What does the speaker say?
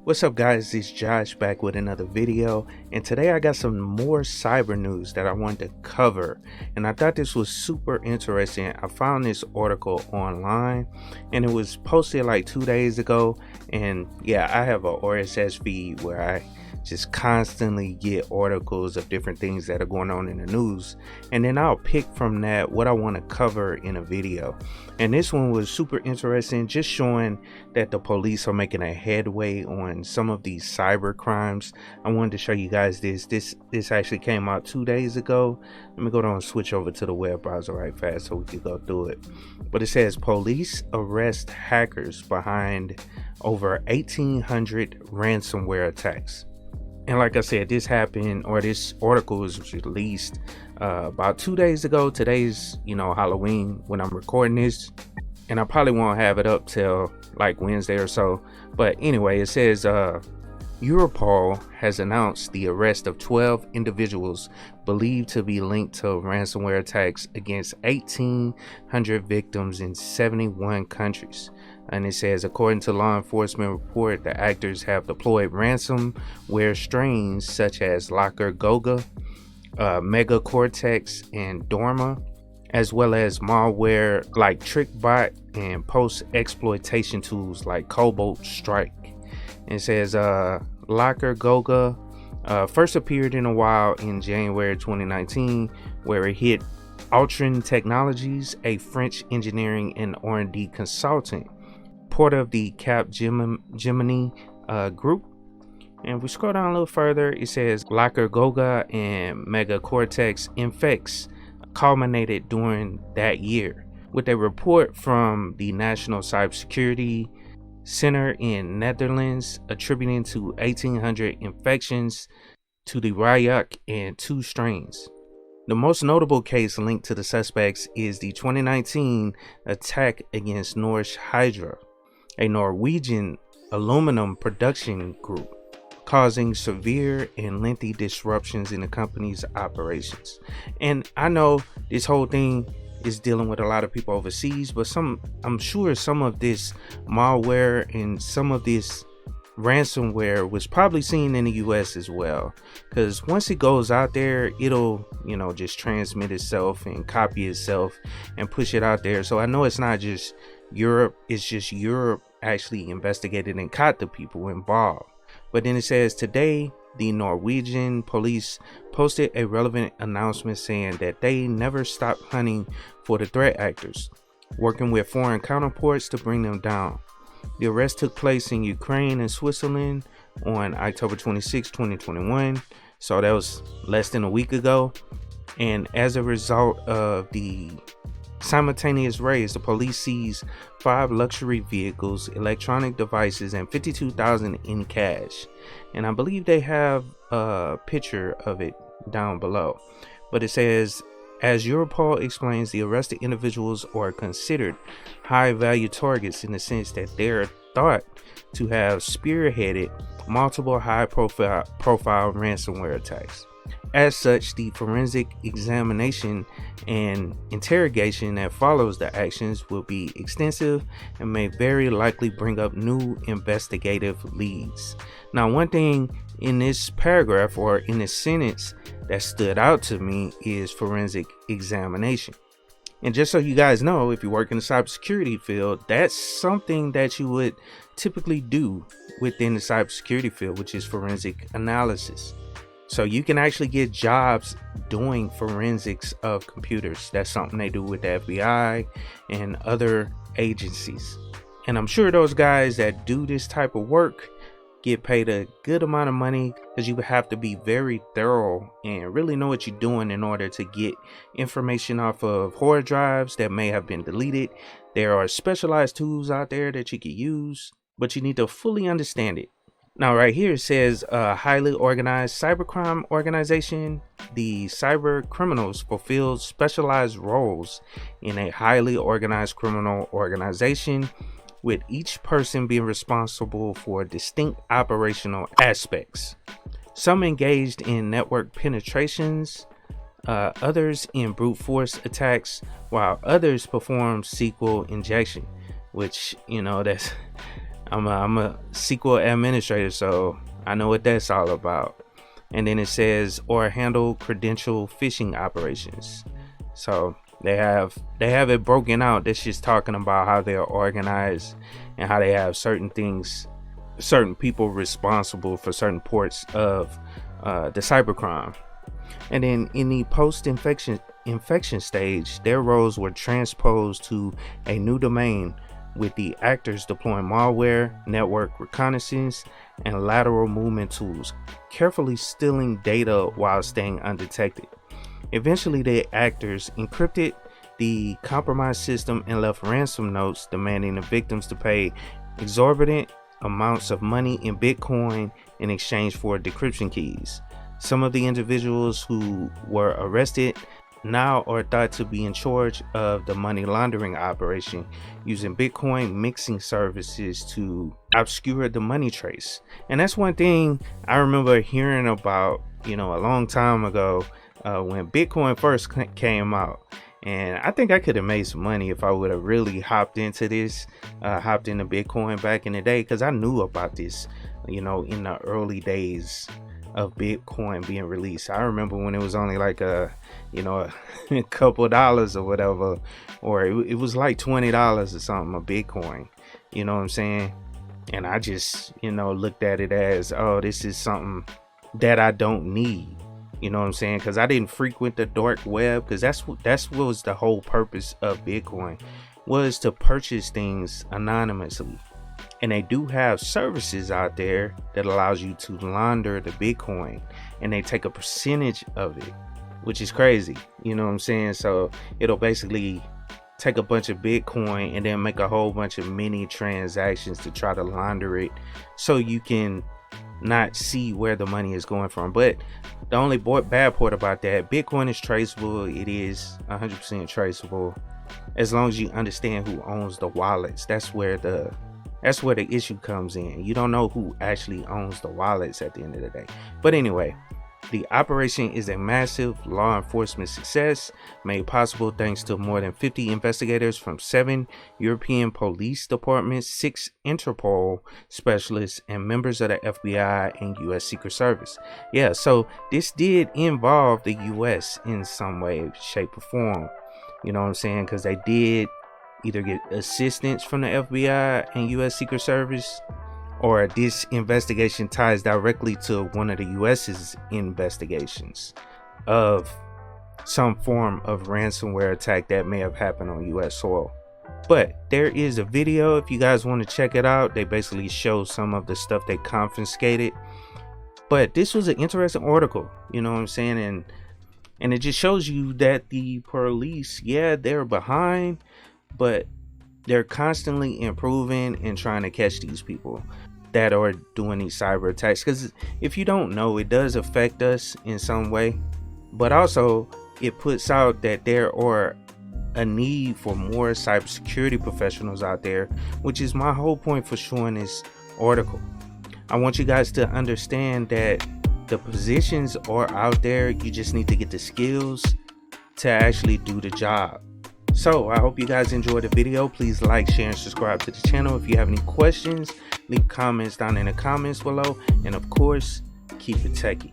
What's up guys, it's Josh back with another video, and today I got some more cyber news that I wanted to cover, and I thought this was super interesting. I found this article online and it was posted like 2 days ago, and yeah, I have a RSS feed where I just constantly get articles of different things that are going on in the news, and then I'll pick from that what I want to cover in a video. And this one was super interesting, just showing that the police are making a headway on some of these cyber crimes. I wanted to show you guys this actually came out 2 days ago. Let me go down and switch over to the web browser right fast so we can go through it. But it says police arrest hackers behind over 1,800 ransomware attacks. And like I said, this happened, or this article was released about 2 days ago. Today's, Halloween when I'm recording this, and I probably won't have it up till like Wednesday or so. But anyway, it says Europol has announced the arrest of 12 individuals believed to be linked to ransomware attacks against 1,800 victims in 71 countries. And it says, according to law enforcement report, the actors have deployed ransomware strains such as LockerGoga, MegaCortex, and Dorma, as well as malware like TrickBot and post-exploitation tools like Cobalt Strike. And it says LockerGoga first appeared in a while in January 2019, where it hit Altran Technologies, a French engineering and R&D consultant, part of the Capgemini group. And if we scroll down a little further, it says LockerGoga and MegaCortex infects culminated during that year, with a report from the National Cybersecurity Center in Netherlands attributing to 1,800 infections to the Ryuk and 2 strains. The most notable case linked to the suspects is the 2019 attack against Norsk Hydro, a Norwegian aluminum production group, causing severe and lengthy disruptions in the company's operations. And I know this whole thing is dealing with a lot of people overseas, but I'm sure some of this malware and some of this ransomware was probably seen in the US as well, because once it goes out there, it'll just transmit itself and copy itself and push it out there. So I know it's not just Europe, it's just Europe actually investigated and caught the people involved. But then it says today the Norwegian police posted a relevant announcement saying that they never stopped hunting for the threat actors, working with foreign counterparts to bring them down. The arrest took place in Ukraine and Switzerland on October 26, 2021. So that was less than a week ago. And as a result of the simultaneous raids, the police seized 5 luxury vehicles, electronic devices, and $52,000 in cash. And I believe they have a picture of it down below. But it says, as Europol explains, the arrested individuals are considered high-value targets in the sense that they're thought to have spearheaded multiple high-profile ransomware attacks. As such, the forensic examination and interrogation that follows the actions will be extensive and may very likely bring up new investigative leads. Now, one thing in this paragraph or in this sentence that stood out to me is forensic examination. And just so you guys know, if you work in the cybersecurity field, that's something that you would typically do within the cybersecurity field, which is forensic analysis. So you can actually get jobs doing forensics of computers. That's something they do with the FBI and other agencies. And I'm sure those guys that do this type of work get paid a good amount of money, because you would have to be very thorough and really know what you're doing in order to get information off of hard drives that may have been deleted. There are specialized tools out there that you can use, but you need to fully understand it. Now right here it says highly organized cybercrime organization. The cyber criminals fulfill specialized roles in a highly organized criminal organization, with each person being responsible for distinct operational aspects. Some engaged in network penetrations, others in brute force attacks, while others perform SQL injection, which that's I'm a SQL administrator, so I know what that's all about. And then it says, or handle credential phishing operations. So they have it broken out. That's just talking about how they're organized and how they have certain things, certain people responsible for certain parts of the cybercrime. And then in the post-infection stage, their roles were transposed to a new domain, with the actors deploying malware, network reconnaissance, and lateral movement tools, carefully stealing data while staying undetected. Eventually, the actors encrypted the compromised system and left ransom notes demanding the victims to pay exorbitant amounts of money in Bitcoin in exchange for decryption keys. Some of the individuals who were arrested now are thought to be in charge of the money laundering operation, using Bitcoin mixing services to obscure the money trace. And that's one thing I remember hearing about, a long time ago, when Bitcoin first came out. And I think I could have made some money if I would have really hopped into Bitcoin back in the day, because I knew about this, in the early days of Bitcoin being released. I remember when it was only like a couple dollars or whatever, or it was like $20 or something, a Bitcoin, you know what I'm saying? And I just, looked at it as, oh, this is something that I don't need, you know what I'm saying? Because I didn't frequent the dark web, because that's what was the whole purpose of Bitcoin, was to purchase things anonymously. And they do have services out there that allows you to launder the Bitcoin, and they take a percentage of it, which is crazy. You know what I'm saying? So it'll basically take a bunch of Bitcoin and then make a whole bunch of mini transactions to try to launder it, so you can not see where the money is going from. But the only bad part about that, Bitcoin is traceable. It is 100% traceable, as long as you understand who owns the wallets. That's where the issue comes in. You don't know who actually owns the wallets at the end of the day. But anyway, the operation is a massive law enforcement success, made possible thanks to more than 50 investigators from 7 European police departments, 6 Interpol specialists, and members of the FBI and US Secret Service. Yeah, so this did involve the US in some way, shape, or form. You know what I'm saying? Because they did either get assistance from the FBI and US Secret Service, or this investigation ties directly to one of the US's investigations of some form of ransomware attack that may have happened on US soil. But there is a video, if you guys want to check it out. They basically show some of the stuff they confiscated. But this was an interesting article, you know what I'm saying? And it just shows you that the police, yeah, they're behind, but they're constantly improving and trying to catch these people that are doing these cyber attacks. Because if you don't know, it does affect us in some way, but also it puts out that there are a need for more cybersecurity professionals out there, which is my whole point for showing this article. I want you guys to understand that the positions are out there. You just need to get the skills to actually do the job. So I hope you guys enjoyed the video. Please like, share, and subscribe to the channel. If you have any questions, leave comments down in the comments below. And of course, keep it techie.